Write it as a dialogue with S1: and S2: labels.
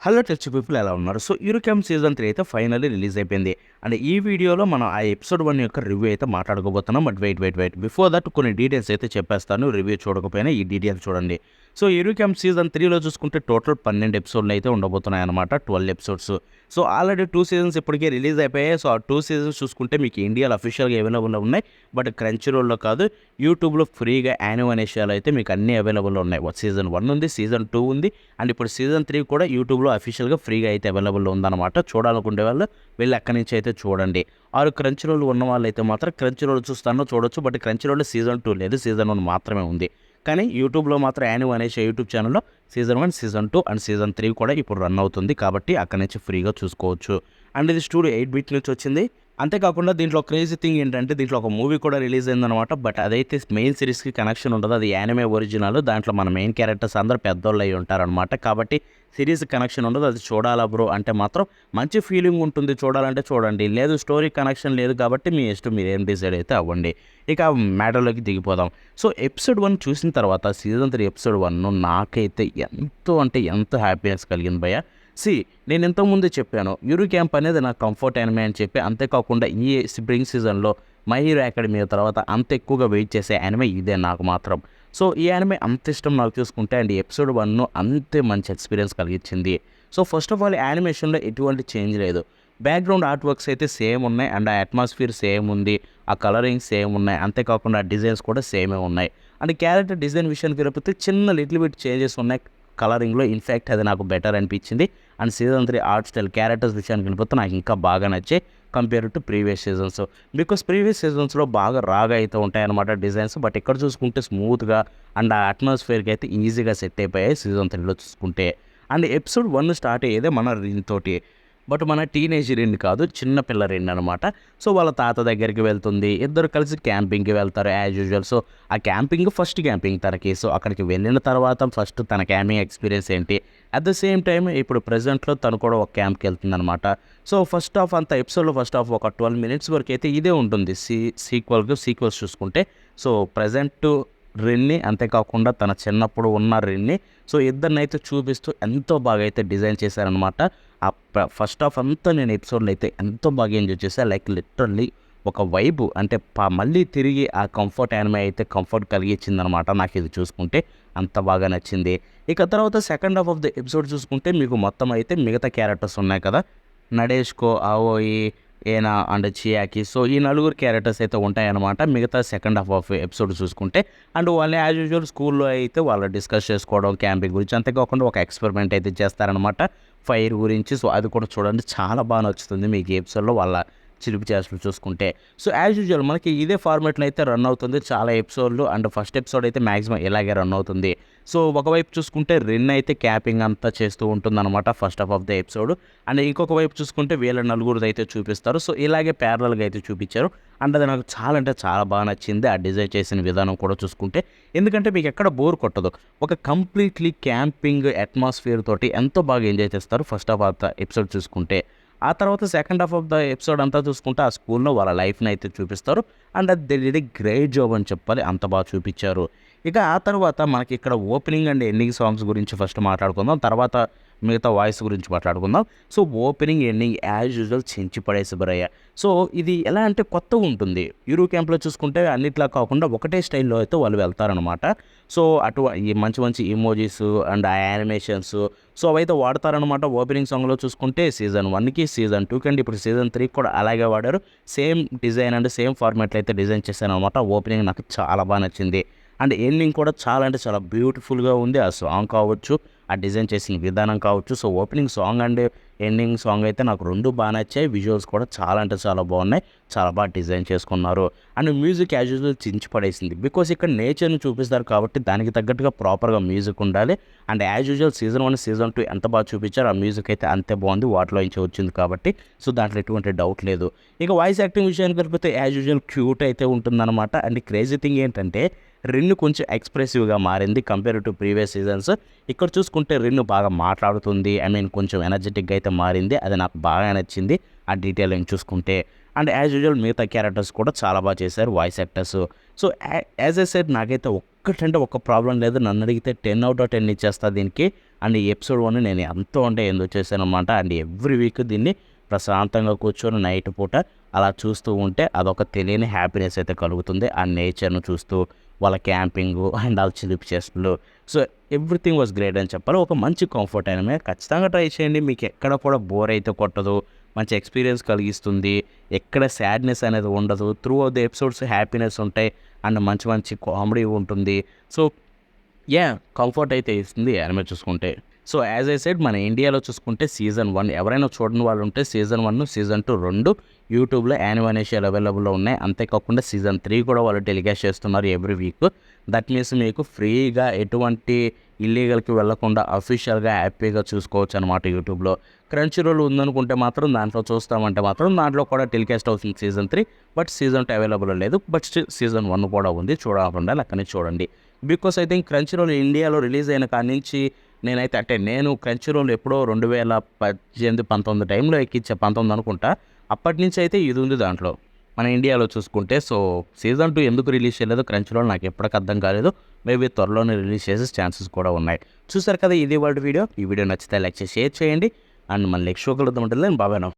S1: Hello touch people ఎలా ఉన్నారు? So 'Euro Camp' season 3 అయితే ఫైనల్లీ రిలీజ్ అయిపోయింది. అండ్ ఈ వీడియోలో మనం ఆ ఎపిసోడ్ 1 యొక్క రివ్యూ అయితే మాట్లాడుకోబోతున్నాం. But wait. బిఫోర్ దట్ కొన్ని డీటెయిల్స్ అయితే చెప్పేస్తాను. రివ్యూ చూడకపోయినా ఈ డీటెయిల్స్ చూడండి. సో 'యూరో క్యాంప్' సీజన్ 3లో చూసుకుంటే టోటల్ 12 ఎపిసోడ్లు అయితే ఉండబోతున్నాయన్నమాట. 12 ఎపిసోడ్స్. సో ఆల్రెడీ 2 సీజన్స్ ఇప్పటికే రిలీజ్ అయిపోయాయి. సో ఆ 2 సీజన్స్ చూసుకుంటే మీకు ఇండియాలో అఫీషియల్‌గా అవైలబుల్‌లో ఉన్నాయి. బట్ క్రంచీ రోల్‌లో కాదు, యూట్యూబ్‌లో ఫ్రీగా యానిమేషన్‌లో అయితే మీకు అన్నీ అవైలబుల్‌లో ఉన్నాయి. సీజన్ 1 ఉంది, సీజన్ 2 ఉంది. అండ్ ఇప్పుడు సీజన్ 3 కూడా యూట్యూబ్‌లో అఫీషియల్‌గా ఫ్రీగా అయితే అవైలబుల్‌లో ఉందన్నమాట. చూడాలనుకునే వాళ్ళు వెళ్ళి అక్కడి నుంచి అయితే చూడండి. ఆరు క్రంచీ రోల్ ఉన్న వాళ్ళైతే మాత్రం క్రంచీ రోల్ చూడొచ్చు. బట్ క్రంచీ రోల్‌లో సీజన్ 2 లేదు. సీజన్ 1 మాత్రమే ఉంది. కానీ యూట్యూబ్‌లో మాత్రం యానిమేషన్ యూట్యూబ్ ఛానెల్‌లో సీజన్ 1, సీజన్ 2 అండ్ సీజన్ 3 కూడా ఇప్పుడు రన్ అవుతుంది. కాబట్టి అక్కడి నుంచి ఫ్రీగా చూసుకోవచ్చు. అండ్ ఇది స్టూడియో 8 బిట్ నుంచి వచ్చింది. అంతేకాకుండా దీంట్లో క్రేజీ థింగ్ ఏంటంటే దీంట్లో ఒక మూవీ కూడా రిలీజ్ అయిందనమాట. బట్ అదైతే మెయిన్ సిరీస్‌కి కనెక్షన్ ఉండదు. అది యానిమే ఒరిజినల్. దాంట్లో మన మెయిన్ క్యారెక్టర్స్ అందరూ పెద్దోళ్ళు అయ్యి ఉంటారనమాట. కాబట్టి సిరీస్ కనెక్షన్ ఉండదు. అది చూడాలా బ్రో అంటే మాత్రం మంచి ఫీలింగ్ ఉంటుంది. చూడాలంటే చూడండి. లేదు స్టోరీ కనెక్షన్ లేదు కాబట్టి మీ ఇష్టం, మీరేం డిసైడ్ అయితే అవ్వండి. ఇక మ్యాటర్‌లోకి దిగిపోదాం. సో ఎపిసోడ్ 1 చూసిన తర్వాత సీజన్ 3 ఎపిసోడ్ 1 నాకైతే ఎంతో అంటే ఎంతో హ్యాపీనెస్ కలిగింది భయ్యా. నేను ఇంతకుముందే చెప్పాను. 'యూరో క్యాంప్' అనేది నాకు కంఫర్ట్ యానిమే అని చెప్పి. అంతేకాకుండా ఈ స్ప్రింగ్ సీజన్‌లో 'మై హీరో అకాడమీ' తర్వాత అంత ఎక్కువగా వెయిట్ చేసే యానిమే ఇదే నాకు మాత్రం. సో ఈ యానిమే అంత ఇష్టం నాకు చూసుకుంటే అండ్ ఎపిసోడ్ 1 అంతే మంచి ఎక్స్‌పీరియన్స్ కలిగించింది. సో ఫస్ట్ ఆఫ్ ఆల్ యానిమేషన్‌లో ఎటువంటి చేంజ్ లేదు. బ్యాక్‌గ్రౌండ్ ఆర్ట్ వర్క్స్ అయితే సేమ్ ఉన్నాయి. అండ్ ఆ అట్మాస్ఫియర్ సేమ్ ఉంది. ఆ కలరింగ్ సేమ్ ఉన్నాయి. అంతేకాకుండా డిజైన్స్ కూడా సేమే ఉన్నాయి. అండ్ క్యారెక్టర్ డిజైన్ విషయానికి వెళ్ళిపోతే చిన్న లిటిల్ బిట్ చేంజెస్ ఉన్నాయి కలరింగ్‌లో. ఇన్‌ఫాక్ట్ అది నాకు బెటర్ అనిపించింది. And season 3 art style characters విషయానికి వెళ్ళిపోతే నాకు ఇంకా బాగా నచ్చాయి compare to previous seasons. Because previous సీజన్స్‌లో బాగా రాగా అయితే ఉంటాయన్నమాట డిజైన్స్. బట్ ఇక్కడ చూసుకుంటే స్మూత్‌గా అండ్ ఆ అట్మాస్ఫియర్‌కి అయితే ఈజీగా సెట్ అయిపోయాయి సీజన్ 3లో చూసుకుంటే. అండ్ ఎపిసోడ్ 1 స్టార్ట్ అయ్యేదే మన రిన్ తోటి. బట్ మన టీనేజ్ రిన్ కాదు, చిన్న పిల్ల రిన్ అనమాట. సో వాళ్ళ తాత దగ్గరికి వెళ్తుంది. ఇద్దరు కలిసి క్యాంపింగ్‌కి వెళ్తారు యాజ్ యూజువల్. సో ఆ క్యాంపింగ్ ఫస్ట్ క్యాంపింగ్ తనకి. సో అక్కడికి వెళ్ళిన తర్వాత ఫస్ట్ తన క్యాంపింగ్ ఎక్స్‌పీరియన్స్ ఏంటి? అట్ ద సేమ్ టైమ్ ఇప్పుడు ప్రెజెంట్‌లో తను కూడా ఒక క్యాంప్‌కి వెళ్తుందనమాట. సో ఫస్ట్ హాఫ్ అంతా ఎపిసోడ్‌లో ఫస్ట్ హాఫ్ ఒక 12 మినిట్స్ వరకు అయితే ఇదే ఉంటుంది. సీక్వెల్స్ చూసుకుంటే. సో ప్రెజెంట్ రిన్ని అంతేకాకుండా తన చిన్నప్పుడు ఉన్న రిన్ని సో ఇద్దరినైతే చూపిస్తూ ఎంతో బాగా అయితే డిజైన్ చేశారనమాట. ఆ ఫస్ట్ హాఫ్ అంతా నేను ఎపిసోడ్‌లో అయితే ఎంతో బాగా ఎంజాయ్ చేశా. లైక్ లిటరల్లీ ఒక వైబ్ అంటే మళ్ళీ తిరిగి ఆ కంఫర్ట్ యానిమే అయితే కంఫర్ట్ కలిగించిందనమాట నాకు ఇది చూసుకుంటే. అంత బాగా నచ్చింది. ఇక తర్వాత second half of the episode చూసుకుంటే మీకు మొత్తం అయితే మిగతా క్యారెక్టర్స్ ఉన్నాయి కదా! నడేష్కో, ఆవోయి, ఏనా అండ్ చియాకి. సో ఈ నలుగురు క్యారెక్టర్స్ అయితే ఉంటాయన్నమాట మిగతా సెకండ్ హాఫ్ ఆఫ్ ఎపిసోడ్ చూసుకుంటే. అండ్ వాళ్ళు యాజ్ యూజువల్ స్కూల్లో అయితే వాళ్ళు డిస్కస్ చేసుకోవడం క్యాంపింగ్ గురించి. అంతేకాకుండా ఒక ఎక్స్పెరిమెంట్ అయితే చేస్తారనమాట ఫైర్ గురించి. సో అది కూడా చూడండి చాలా బాగా నచ్చుతుంది మీకు ఈ ఎపిసోడ్‌లో వాళ్ళ చిలిపి చేష్టలు చూసుకుంటే. సో యాజ్ యూజువల్ మనకి ఇదే ఫార్మాట్‌లో అయితే రన్ అవుతుంది చాలా ఎపిసోడ్‌లు. అండ్ ఫస్ట్ ఎపిసోడ్ అయితే మాక్సిమం ఇలాగే రన్ అవుతుంది. సో ఒకవైపు చూసుకుంటే రిన్ అయితే క్యాపింగ్ అంతా చేస్తూ ఉంటుందన్నమాట first half of the episode. And ఇంకొక వైపు చూసుకుంటే వీళ్ళ నలుగురిది అయితే చూపిస్తారు. సో ఇలాగే ప్యారలల్‌గా అయితే చూపించారు. అండ్ అది నాకు చాలా అంటే చాలా బాగా నచ్చింది. ఆ డిజైన్ చేసిన విధానం కూడా చూసుకుంటే. ఎందుకంటే మీకు ఎక్కడ బోర్ కొట్టదు. ఒక కంప్లీట్‌లీ క్యాంపింగ్ అట్మాస్ఫియర్ తోటి ఎంతో బాగా ఎంజాయ్ చేస్తారు first half of the episode చూసుకుంటే. ఆ తర్వాత second half of the episode అంతా చూసుకుంటే ఆ స్కూల్‌లో వాళ్ళ లైఫ్‌ని అయితే చూపిస్తారు. And they did a great job అని చెప్పాలి. అంత బాగా చూపించారు. ఇక ఆ తర్వాత మనకి ఇక్కడ ఓపెనింగ్ అండ్ ఎండింగ్ సాంగ్స్ గురించి ఫస్ట్ మాట్లాడుకుందాం. తర్వాత మిగతా వాయిస్ గురించి మాట్లాడుకుందాం. So opening, ending as usual చించి పడేసి బ్రయ్య. సో ఇది ఎలా అంటే కొత్తగా ఉంటుంది. యూరో క్యాంప్‌లో చూసుకుంటే అన్నిట్లా కాకుండా ఒకటే స్టైల్‌లో అయితే వాళ్ళు వెళ్తారనమాట. సో ఈ మంచి మంచి ఇమోజీస్ అండ్ ఆ యానిమేషన్స్ సో అవైతే వాడతారనమాట. ఓపెనింగ్ సాంగ్‌లో చూసుకుంటే సీజన్ 1కి, సీజన్ 2కి అండ్ ఇప్పుడు సీజన్ 3కి కూడా అలాగే వాడారు. సేమ్ డిజైన్ అండ్ సేమ్ ఫార్మాట్‌లో అయితే డిజైన్ చేశారనమాట. ఓపెనింగ్ నాకు చాలా బాగా నచ్చింది. అండ్ ఎండింగ్ కూడా చాలా అంటే చాలా బ్యూటిఫుల్‌గా ఉంది. ఆ సాంగ్ కావచ్చు, ఆ డిజైన్ చేసిన విధానం కావచ్చు. So opening song and ending song అయితే నాకు 2 బాగా నచ్చాయి. విజువల్స్ కూడా చాలా అంటే చాలా బాగున్నాయి. చాలా బాగా డిజైన్ చేసుకున్నారు. అండ్ మ్యూజిక్ యాజ్ యూజువల్ చించి పడేసింది. బికాస్ ఇక్కడ నేచర్‌ని చూపిస్తారు కాబట్టి దానికి తగ్గట్టుగా ప్రాపర్‌గా మ్యూజిక్ ఉండాలి. And as usual season 1, season 2 ఎంత బాగా చూపించారో ఆ మ్యూజిక్ అయితే అంతే బాగుంది. వాటిలో నుంచి వచ్చింది కాబట్టి సో దాంట్లో ఎటువంటి డౌట్ లేదు. ఇక వాయిస్ యాక్టింగ్ విషయానికి వెళ్ళిపోతే యాజ్ యూజువల్ క్యూట్ అయితే ఉంటుందన్నమాట. అండ్ క్రేజీ థింగ్ ఏంటంటే రిన్ కొంచెం ఎక్స్‌ప్రెసివ్‌గా మారింది కంపేర్ టు ప్రీవియస్ సీజన్స్. ఇక్కడ చూసుకుంటే రిన్ బాగా మాట్లాడుతుంది. కొంచెం ఎనర్జిటిక్‌గా అయితే మారింది. అది నాకు బాగా నచ్చింది. ఆ డీటెయిలింగ్ చూసుకుంటే. అండ్ యాజ్ యూజువల్ మిగతా క్యారెక్టర్స్ కూడా చాలా బాగా చేశారు voice actors. So as a said నాకైతే ఒక్కటంటే ఒక్క ప్రాబ్లం లేదు. నన్ను అడిగితే 10/10 ఇచ్చేస్తా దీనికి. అండ్ ఈ ఎపిసోడ్ 1 నేను ఎంతో అంటే ఎంతో చేశానన్నమాట. అండ్ ఎవ్రీ వీక్ దీన్ని ప్రశాంతంగా కూర్చొని నైట్ పూట అలా చూస్తూ ఉంటే అదొక తెలియని హ్యాపీనెస్ అయితే కలుగుతుంది. ఆ నేచర్ను చూస్తూ వాళ్ళ క్యాంపింగు అండ్ వాళ్ళ చిలిపి చేష్టలు. సో ఎవ్రీథింగ్ వాజ్ గ్రేట్ అని చెప్పాలి. ఒక మంచి కంఫర్ట్ అయిన ఖచ్చితంగా ట్రై చేయండి. మీకు ఎక్కడ కూడా బోర్ అయితే కొట్టదు, మంచి ఎక్స్పీరియన్స్ కలిగిస్తుంది, ఎక్కడ సాడ్నెస్ అనేది ఉండదు. Through out the episodes happiness ఉంటాయి అండ్ మంచి మంచి కామెడీ ఉంటుంది. సో కంఫర్ట్ అయితే ఇస్తుంది యానిమే చూసుకుంటే. సో యాజ్ ఐ సెడ్ మన ఇండియాలో చూసుకుంటే సీజన్ 1 ఎవరైనా చూడని వాళ్ళు ఉంటే సీజన్ 1, సీజన్ 2 2 యూట్యూబ్లో యానిమేషన్ అవైలబుల్లో ఉన్నాయి. అంతేకాకుండా సీజన్ 3 కూడా వాళ్ళు టెలికాస్ట్ చేస్తున్నారు ఎవ్రీ వీక్. దట్ మీన్స్ మీకు ఫ్రీగా ఎటువంటి ఇల్లీగల్కి వెళ్లకుండా అఫీషియల్గా హ్యాపీగా చూసుకోవచ్చు అనమాట యూట్యూబ్లో. క్రంచీ రోల్ ఉందనుకుంటే మాత్రం దాంట్లో చూస్తామంటే మాత్రం దాంట్లో కూడా టెలికాస్ట్ అవుతుంది సీజన్ 3. బట్ సీజన్ 2 అవైలబుల్ లేదు. బట్ స్టిల్ సీజన్ 1 కూడా ఉంది. చూడాలంటే అక్కడి చూడండి. Because I think Crunchyroll ఇండియాలో రిలీజ్ అయిన కాడి నుంచి నేను క్రంచీ రోల్ ఎప్పుడో 2018, 19 టైంలో ఎక్కించా, 19 అనుకుంటా. అప్పటి నుంచి అయితే ఇది ఉంది దాంట్లో మన ఇండియాలో చూసుకుంటే. సో సీజన్ 2 ఎందుకు రిలీజ్ చేయలేదు క్రంచీ రోల్ నాకు ఎప్పటికీ అర్థం కాలేదు. మేబీ త్వరలోనే రిలీజ్ చేసే ఛాన్సెస్ కూడా ఉన్నాయి. చూసారు కదా ఇది వాళ్ళ వీడియో. ఈ వీడియో నచ్చితే లైక్ చేసి షేర్ చేయండి. అండ్ మన నెక్స్ట్ షో కలుద్దాం ఉంటుంది. బాబాయ్.